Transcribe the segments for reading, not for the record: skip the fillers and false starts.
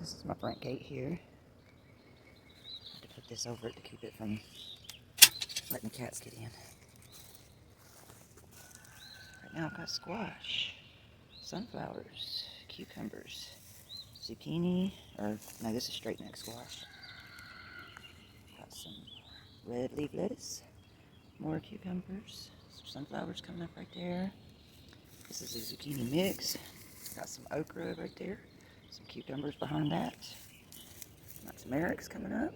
This is my front gate here. I had to put this over it to keep it from letting the cats get in. Right now I've got squash, sunflowers, cucumbers, zucchini, or no, this is straight neck squash. Got some red leaf lettuce, more cucumbers, some sunflowers coming up right there. This is a zucchini mix. Got some okra right there, some cucumbers behind that. Got some Eric's coming up.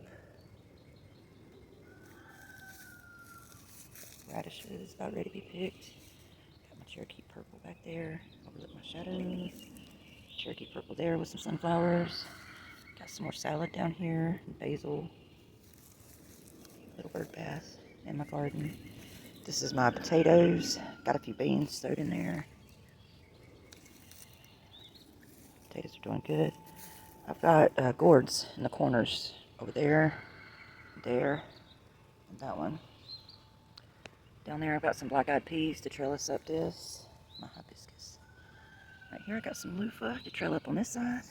Radishes about ready to be picked. Got my Cherokee purple back there. Overlook my shadows. Cherokee purple there with some sunflowers. Got some more salad down here. Basil. Little bird bath in my garden. This is my potatoes. Got a few beans stowed in there. Potatoes are doing good. I've got gourds in the corners over there, there, and that one. Down there I've got some black-eyed peas to trellis up this. My hibiscus. Right here I got some loofah to trail up on this side.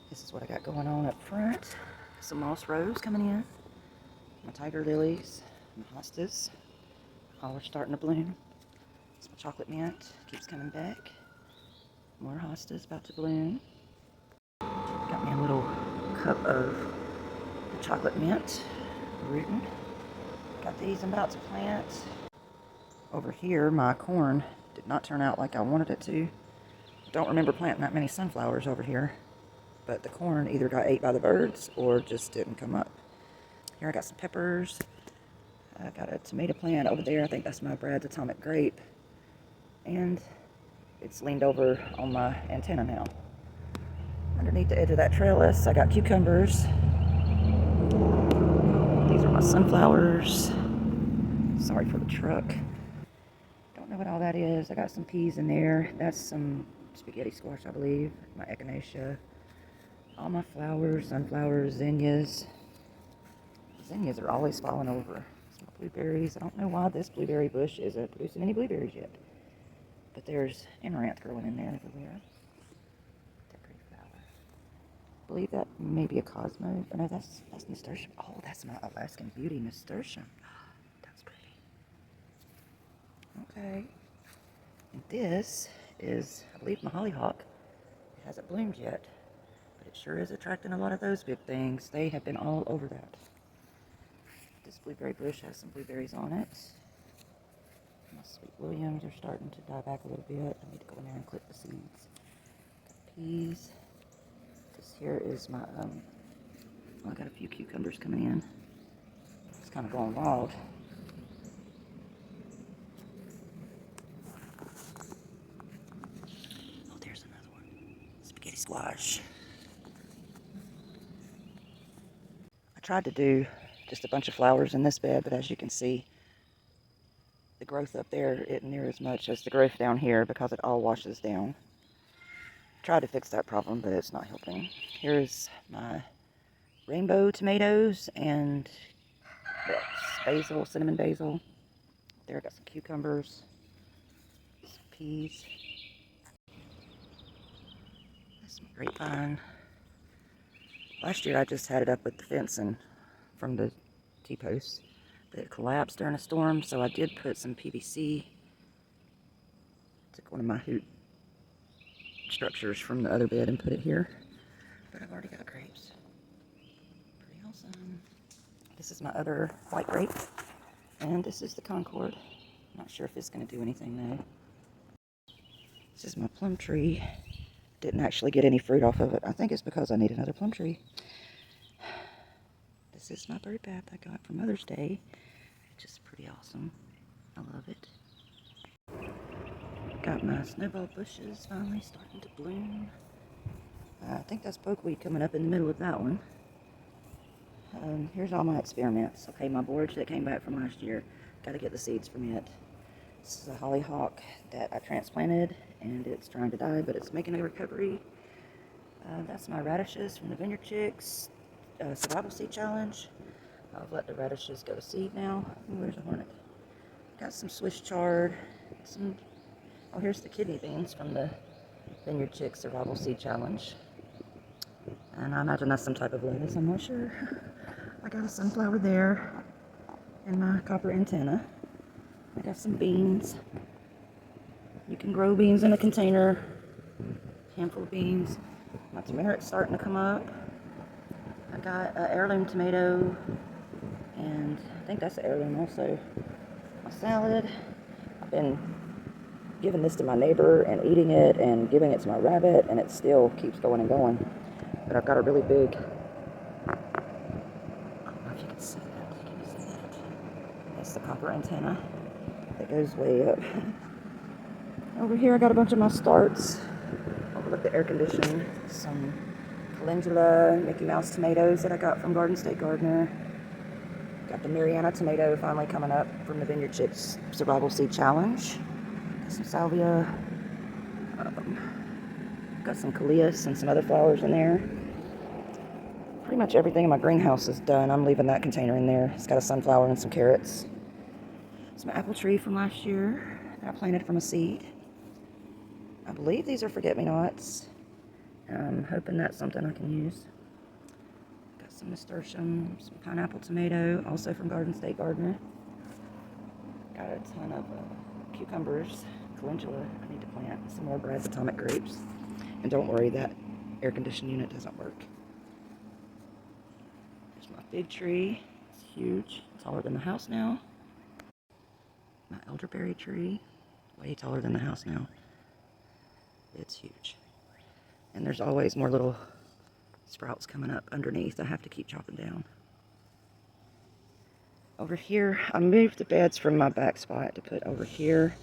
This is what I got going on up front. Some moss rose coming in. My tiger lilies, my hostas. All are starting to bloom. It's my chocolate mint. Keeps coming back. More hostas about to bloom. Got me a little cup of the chocolate mint rooting. Got these I'm about to plant. Over here, my corn did not turn out like I wanted it to. Don't remember planting that many sunflowers over here, but the corn either got ate by the birds or just didn't come up. Here I got some peppers. I got a tomato plant over there. I think that's my Brad's Atomic Grape. And it's leaned over on my antenna now. Underneath the edge of that trellis, I got cucumbers. These are my sunflowers. Sorry for the truck. Don't know what all that is. I got some peas in there. That's some spaghetti squash, I believe. My echinacea. All my flowers, sunflowers, zinnias. Zinnias are always falling over. Some blueberries. I don't know why this blueberry bush isn't producing any blueberries yet. But there's amaranth growing in there everywhere. Decorative flower. I believe that may be a cosmo. Or no, that's nasturtium. Oh, that's my Alaskan Beauty nasturtium. That's pretty. Okay. And this is, I believe, my hollyhock. It hasn't bloomed yet, but it sure is attracting a lot of those big things. They have been all over that. This blueberry bush has some blueberries on it. My sweet williams are starting to die back a little bit. I need to go in there and clip the seeds. Got peas. This here is my, I got a few cucumbers coming in. It's kind of going wild. Oh, there's another one. Spaghetti squash. I tried to do just a bunch of flowers in this bed, but as you can see, the growth up there isn't near as much as the growth down here because it all washes down. Tried to fix that problem, but it's not helping. Here's my rainbow tomatoes and basil, cinnamon basil. There I got some cucumbers, some peas. That's some grapevine. Last year I just had it up with the fencing from the T-posts, but it collapsed during a storm, so I did put some PVC. Took one of my hoop structures from the other bed and put it here. But I've already got grapes. Pretty awesome. This is my other white grape, and this is the Concord. Not sure if it's going to do anything though. This is my plum tree. Didn't actually get any fruit off of it. I think it's because I need another plum tree. This is my bird bath I got for Mother's Day. It's just pretty awesome. I love it. Got my snowball bushes finally starting to bloom. I think that's pokeweed coming up in the middle of that one. Here's all my experiments. Okay, my borage that came back from last year. Got to get the seeds from it. This is a hollyhock that I transplanted, and it's trying to die, but it's making a recovery. That's my radishes from the Vineyard Chicks Survival Seed Challenge. I've let the radishes go to seed now. Ooh, there's a hornet. Got some Swiss chard. Oh, here's the kidney beans from the Vineyard Chick Survival Seed Challenge. And I imagine that's some type of lettuce, I'm not sure. I got a sunflower there and my copper antenna. I got some beans. You can grow beans in a container. Handful of beans. My turmeric's starting to come up. I got an heirloom tomato, and I think that's an heirloom also. My salad. I've been giving this to my neighbor and eating it and giving it to my rabbit, and it still keeps going and going. But I've got a really big, I don't know if you can see that. Can you see that? That's the copper antenna that goes way up. Over here I got a bunch of my starts. Overlook the air conditioning. Some calendula, Mickey Mouse tomatoes that I got from Garden State Gardener. Got the Mariana tomato finally coming up from the Vineyard Chicks Survival Seed Challenge. Got some salvia. Got some callias and some other flowers in there. Pretty much everything in my greenhouse is done. I'm leaving that container in there. It's got a sunflower and some carrots. Some apple tree from last year that I planted from a seed. I believe these are forget-me-nots. I'm hoping that's something I can use. Got some nasturtium, some pineapple tomato, also from Garden State Gardener. Got a ton of cucumbers, calendula I need to plant, some more Brad's Atomic grapes. And don't worry, that air conditioning unit doesn't work. There's my fig tree. It's huge, taller than the house now. My elderberry tree, way taller than the house now. It's huge. And there's always more little sprouts coming up underneath I have to keep chopping down. Over here, I moved the beds from my back spot to put over here.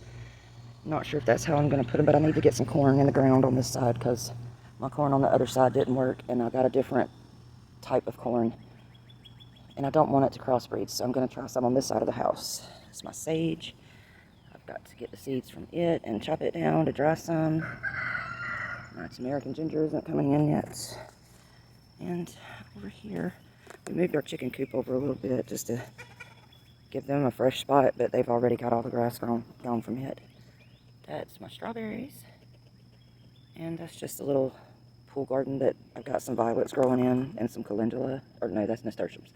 Not sure if that's how I'm going to put them, but I need to get some corn in the ground on this side because my corn on the other side didn't work, and I got a different type of corn. And I don't want it to crossbreed, so I'm going to try some on this side of the house. It's my sage. I've got to get the seeds from it and chop it down to dry some. My American ginger isn't coming in yet. And over here, we moved our chicken coop over a little bit just to give them a fresh spot, but they've already got all the grass gone from it. That's my strawberries. And that's just a little pool garden that I've got some violets growing in and some calendula. Or no, that's nasturtiums.